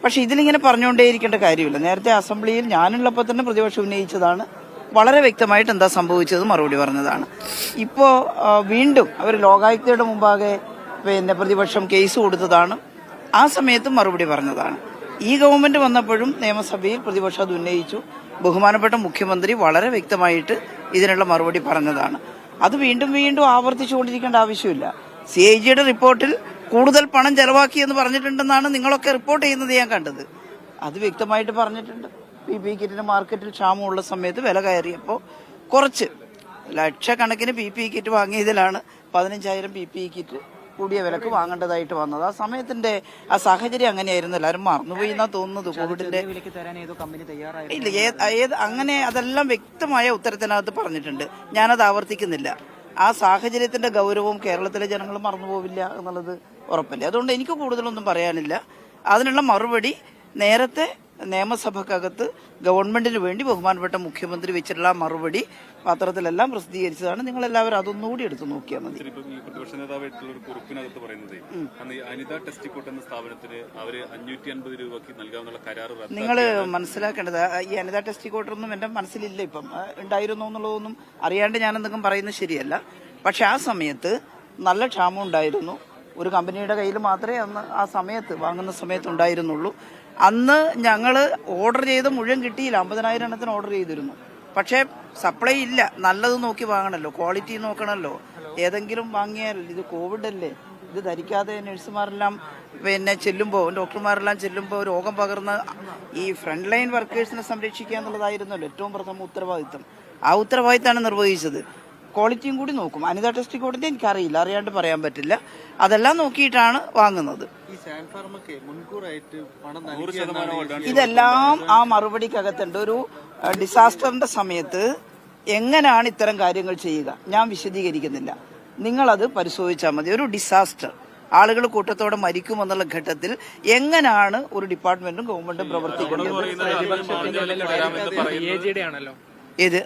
പക്ഷെ ഇതിലിങ്ങനെ പറഞ്ഞുകൊണ്ടേയിരിക്കേണ്ട കാര്യമില്ല. നേരത്തെ അസംബ്ലിയിൽ ഞാനുള്ളപ്പോൾ തന്നെ പ്രതിപക്ഷം ഉന്നയിച്ചതാണ്. വളരെ വ്യക്തമായിട്ട് എന്താ സംഭവിച്ചത് മറുപടി പറഞ്ഞതാണ്. ഇപ്പോൾ വീണ്ടും അവർ ലോകായുക്തയുടെ മുമ്പാകെ പ്രതിപക്ഷം കേസ് കൊടുത്തതാണ്. ആ സമയത്തും മറുപടി പറഞ്ഞതാണ്. ഈ ഗവൺമെന്റ് വന്നപ്പോഴും നിയമസഭയിൽ പ്രതിപക്ഷം അത് ഉന്നയിച്ചു. ബഹുമാനപ്പെട്ട മുഖ്യമന്ത്രി വളരെ വ്യക്തമായിട്ട് ഇതിനുള്ള മറുപടി പറഞ്ഞതാണ്. അത് വീണ്ടും വീണ്ടും ആവർത്തിച്ചുകൊണ്ടിരിക്കേണ്ട ആവശ്യമില്ല. CAGയുടെ റിപ്പോർട്ടിൽ കൂടുതൽ പണം ചെലവാക്കിയെന്ന് പറഞ്ഞിട്ടുണ്ടെന്നാണ് നിങ്ങളൊക്കെ റിപ്പോർട്ട് ചെയ്യുന്നത് ഞാൻ കണ്ടത്. അത് വ്യക്തമായിട്ട് പറഞ്ഞിട്ടുണ്ട്. PPE കിറ്റിന് മാർക്കറ്റിൽ ക്ഷാമമുള്ള സമയത്ത് വില കയറിയപ്പോൾ കുറച്ച് ലക്ഷക്കണക്കിന് PPE കിറ്റ് വാങ്ങിയതിലാണ് 15,000 PPE കിറ്റ് കൂടിയ വിലക്ക് വാങ്ങേണ്ടതായിട്ട് വന്നത്. ആ സമയത്തിന്റെ ആ സാഹചര്യം അങ്ങനെയായിരുന്നു. എല്ലാവരും മറന്നുപോയി എന്നാ തോന്നുന്നത്. കോവിഡിന്റെ ഇല്ല അങ്ങനെ അതെല്ലാം വ്യക്തമായ ഉത്തരത്തിനകത്ത് പറഞ്ഞിട്ടുണ്ട്. ഞാനത് ആവർത്തിക്കുന്നില്ല. ആ സാഹചര്യത്തിന്റെ ഗൗരവവും കേരളത്തിലെ ജനങ്ങൾ മറന്നുപോവില്ല എന്നുള്ളത് ഉറപ്പല്ലേ. അതുകൊണ്ട് എനിക്ക് കൂടുതലൊന്നും പറയാനില്ല. അതിനുള്ള മറുപടി നേരത്തെ നിയമസഭക്കകത്ത് ഗവൺമെന്റിന് വേണ്ടി ബഹുമാനപ്പെട്ട മുഖ്യമന്ത്രി വെച്ചിട്ടുള്ള മറുപടി പത്രത്തിലെല്ലാം പ്രസിദ്ധീകരിച്ചതാണ്. നിങ്ങൾ എല്ലാവരും അതൊന്നുകൂടി എടുത്തു നോക്കിയാൽ മതി. പ്രതിപക്ഷ നേതാവായിട്ടുള്ള ഒരു കുറിപ്പിനകത്ത് പറയുന്നത് അനിത ടെസ്റ്റ് കോട്ട് എന്ന സ്ഥാപനത്തിന് അവര് 550 രൂപയ്ക്ക് നൽകാവുന്ന കരാർ നിങ്ങൾ മനസ്സിലാക്കേണ്ടത് ഈ അനിത ടെസ്റ്റ് കോട്ടൊന്നും എന്റെ മനസ്സിലില്ല. ഇപ്പം ഉണ്ടായിരുന്നു എന്നുള്ളതൊന്നും അറിയാണ്ട് ഞാൻ എന്തെങ്കിലും പറയുന്നത് ശരിയല്ല. പക്ഷെ ആ സമയത്ത് നല്ല ക്ഷാമം ഉണ്ടായിരുന്നു. ഒരു കമ്പനിയുടെ കയ്യിൽ മാത്രമേ അന്ന് ആ സമയത്ത് വാങ്ങുന്ന സമയത്ത് ഉണ്ടായിരുന്നുള്ളൂ. അന്ന് ഞങ്ങൾ ഓർഡർ ചെയ്ത് മുഴുവൻ കിട്ടിയില്ല. 50,000 എണ്ണത്തിന് ഓർഡർ ചെയ്തിരുന്നു. പക്ഷേ സപ്ലൈ ഇല്ല. നല്ലത് നോക്കി വാങ്ങണമല്ലോ, ക്വാളിറ്റി നോക്കണമല്ലോ. ഏതെങ്കിലും വാങ്ങിയാൽ ഇത് കോവിഡ് അല്ലേ, ഇത് ധരിക്കാതെ നഴ്സുമാരെല്ലാം ചെല്ലുമ്പോൾ, ഡോക്ടർമാരെല്ലാം ചെല്ലുമ്പോൾ രോഗം പകർന്ന ഈ ഫ്രണ്ട് ലൈൻ വർക്കേഴ്സിനെ സംരക്ഷിക്കുക എന്നുള്ളതായിരുന്നല്ലോ ഏറ്റവും പ്രഥമ ഉത്തരവാദിത്തം. ആ ഉത്തരവാദിത്തമാണ് നിർവഹിച്ചത്. ക്വാളിറ്റിയും കൂടി നോക്കും. അനിത ടെസ്റ്റ് കോഡിന്റെ എനിക്കറിയില്ല, അറിയാണ്ട് പറയാൻ പറ്റില്ല. അതെല്ലാം നോക്കിയിട്ടാണ് വാങ്ങുന്നത്. ഇതെല്ലാം ആ മറുപടിക്കകത്തുണ്ട്. ഒരു ഡിസാസ്റ്ററിന്റെ സമയത്ത് എങ്ങനെയാണ് ഇത്തരം കാര്യങ്ങൾ ചെയ്യുക ഞാൻ വിശദീകരിക്കുന്നില്ല. നിങ്ങളത് പരിശോധിച്ചാൽ മതി. ഒരു ഡിസാസ്റ്റർ, ആളുകൾ കൂട്ടത്തോടെ മരിക്കുമെന്നുള്ള ഘട്ടത്തിൽ എങ്ങനെയാണ് ഒരു ഡിപ്പാർട്ട്മെന്റും ഗവൺമെന്റും പ്രവർത്തിക്കുന്നത്? ഇത്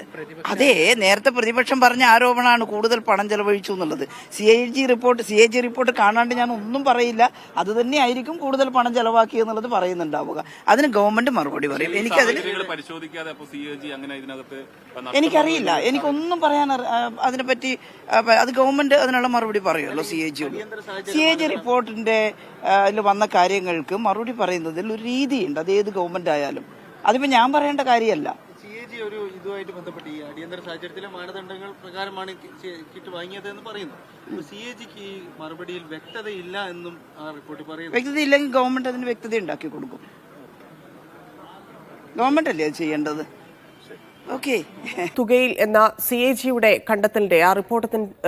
അതെ, നേരത്തെ പ്രതിപക്ഷം പറഞ്ഞ ആരോപണമാണ് കൂടുതൽ പണം ചെലവഴിച്ചു എന്നുള്ളത്. CAG റിപ്പോർട്ട് കാണാണ്ട് ഞാൻ ഒന്നും പറയില്ല. അത് തന്നെ ആയിരിക്കും കൂടുതൽ പണം ചെലവാക്കി എന്നുള്ളത് പറയുന്നുണ്ടാവുക. അതിന് ഗവൺമെന്റ് മറുപടി പറയും. എനിക്കറിയില്ല, എനിക്കൊന്നും പറയാൻ അതിനെപ്പറ്റി. അത് ഗവൺമെന്റ് അതിനുള്ള മറുപടി പറയുമല്ലോ. CAG റിപ്പോർട്ടിന്റെ വന്ന കാര്യങ്ങൾക്ക് മറുപടി പറയുന്നതിൽ ഒരു രീതിയുണ്ട്. അത് ഏത് ഗവൺമെന്റ് ആയാലും. അതിപ്പോ ഞാൻ പറയേണ്ട കാര്യമല്ല. ഒരു ഇതുമായിട്ട് ബന്ധപ്പെട്ട് ഈ അടിയന്തര സാഹചര്യത്തിലെ മാനദണ്ഡങ്ങൾ പ്രകാരമാണ് കിറ്റ് വാങ്ങിയത് എന്ന് പറയുന്നു. CAGക്ക് ഈ മറുപടിയിൽ വ്യക്തതയില്ല എന്നും ആ റിപ്പോർട്ടിൽ പറയുന്നു. വ്യക്തതയില്ലെങ്കിൽ ഗവൺമെന്റ് അതിന് വ്യക്തത ഉണ്ടാക്കി കൊടുക്കും. ഗവൺമെന്റ് അല്ലേ അത് ചെയ്യേണ്ടത്? ഓക്കെ. തുകയിൽ എന്ന CAGയുടെ കണ്ടെത്തലിന്റെ ആ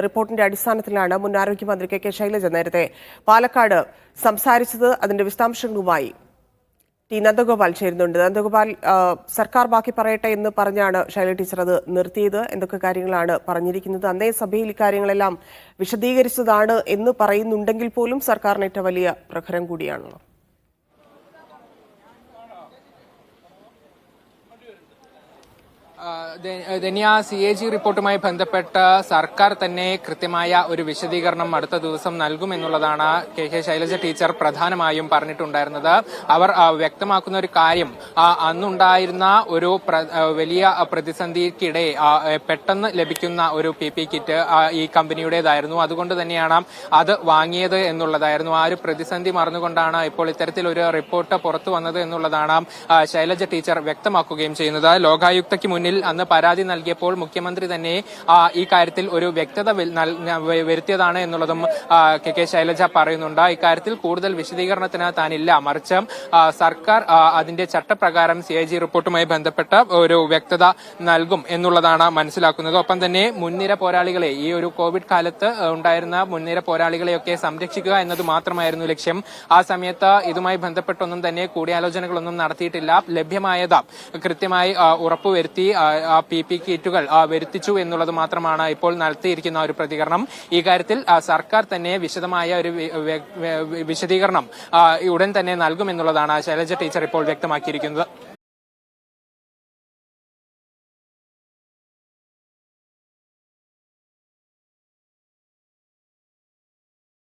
റിപ്പോർട്ടിന്റെ അടിസ്ഥാനത്തിലാണ് മുൻ ആരോഗ്യമന്ത്രി KK ശൈലജ നേരത്തെ പാലക്കാട് സംസാരിച്ചത്. അതിന്റെ വിശദാംശങ്ങളുമായി നന്ദഗോപാൽ ചേരുന്നുണ്ട്. നന്ദഗോപാൽ, സർക്കാർ ബാക്കി പറയട്ടെ എന്ന് പറഞ്ഞാണ് ശൈലജ ടീച്ചർ അത് നിർത്തിയത്. എന്തൊക്കെ കാര്യങ്ങളാണ് പറഞ്ഞിരിക്കുന്നത്? അന്നേ സഭയിൽ ഇക്കാര്യങ്ങളെല്ലാം വിശദീകരിച്ചതാണ് എന്ന് പറയുന്നുണ്ടെങ്കിൽ പോലും സർക്കാരിനേറ്റ വലിയ പ്രഹരം കൂടിയാണല്ലോ. ധന്യ, CAG റിപ്പോർട്ടുമായി ബന്ധപ്പെട്ട് സർക്കാർ തന്നെ കൃത്യമായ ഒരു വിശദീകരണം അടുത്ത ദിവസം നൽകുമെന്നുള്ളതാണ് KK ശൈലജ ടീച്ചർ പ്രധാനമായും പറഞ്ഞിട്ടുണ്ടായിരുന്നത്. അവർ വ്യക്തമാക്കുന്ന ഒരു കാര്യം, അന്നുണ്ടായിരുന്ന ഒരു വലിയ പ്രതിസന്ധിക്കിടെ പെട്ടെന്ന് ലഭിക്കുന്ന ഒരു PPE കിറ്റ് ഈ കമ്പനിയുടേതായിരുന്നു. അതുകൊണ്ട് തന്നെയാണ് അത് വാങ്ങിയത് എന്നുള്ളതായിരുന്നു. ആ ഒരു പ്രതിസന്ധി മറന്നുകൊണ്ടാണ് ഇപ്പോൾ ഇത്തരത്തിലൊരു റിപ്പോർട്ട് പുറത്തു വന്നത് എന്നുള്ളതാണ് ശൈലജ ടീച്ചർ വ്യക്തമാക്കുകയും ചെയ്യുന്നത്. ലോകായുക്തയ്ക്ക് മുന്നിൽ അന്ന് പരാതി നൽകിയപ്പോൾ മുഖ്യമന്ത്രി തന്നെ ഈ കാര്യത്തിൽ ഒരു വ്യക്തത വരുത്തിയതാണ് എന്നുള്ളതും KK ശൈലജ പറയുന്നുണ്ട്. ഇക്കാര്യത്തിൽ കൂടുതൽ വിശദീകരണത്തിന് താനില്ല, മറിച്ച് സർക്കാർ അതിന്റെ ചട്ടപ്രകാരം CAG റിപ്പോർട്ടുമായി ബന്ധപ്പെട്ട ഒരു വ്യക്തത നൽകും എന്നുള്ളതാണ് മനസ്സിലാക്കുന്നത്. ഒപ്പം തന്നെ മുൻനിര പോരാളികളെ, ഈ ഒരു കോവിഡ് കാലത്ത് ഉണ്ടായിരുന്ന മുൻനിര പോരാളികളെയൊക്കെ സംരക്ഷിക്കുക എന്നത് മാത്രമായിരുന്നു ലക്ഷ്യം. ആ സമയത്ത് ഇതുമായി ബന്ധപ്പെട്ടൊന്നും തന്നെ കൂടിയാലോചനകളൊന്നും നടത്തിയിട്ടില്ല. ലഭ്യമായത് കൃത്യമായി ഉറപ്പുവരുത്തി PPE കിറ്റുകൾ വരുത്തിച്ചു എന്നുള്ളത് മാത്രമാണ് ഇപ്പോൾ നടത്തിയിരിക്കുന്ന ഒരു പ്രതികരണം. ഈ കാര്യത്തിൽ സർക്കാർ തന്നെ വിശദമായ ഒരു വിശദീകരണം ഉടൻ തന്നെ നൽകുമെന്നുള്ളതാണ് ശൈലജ ടീച്ചർ ഇപ്പോൾ വ്യക്തമാക്കിയിരിക്കുന്നത്.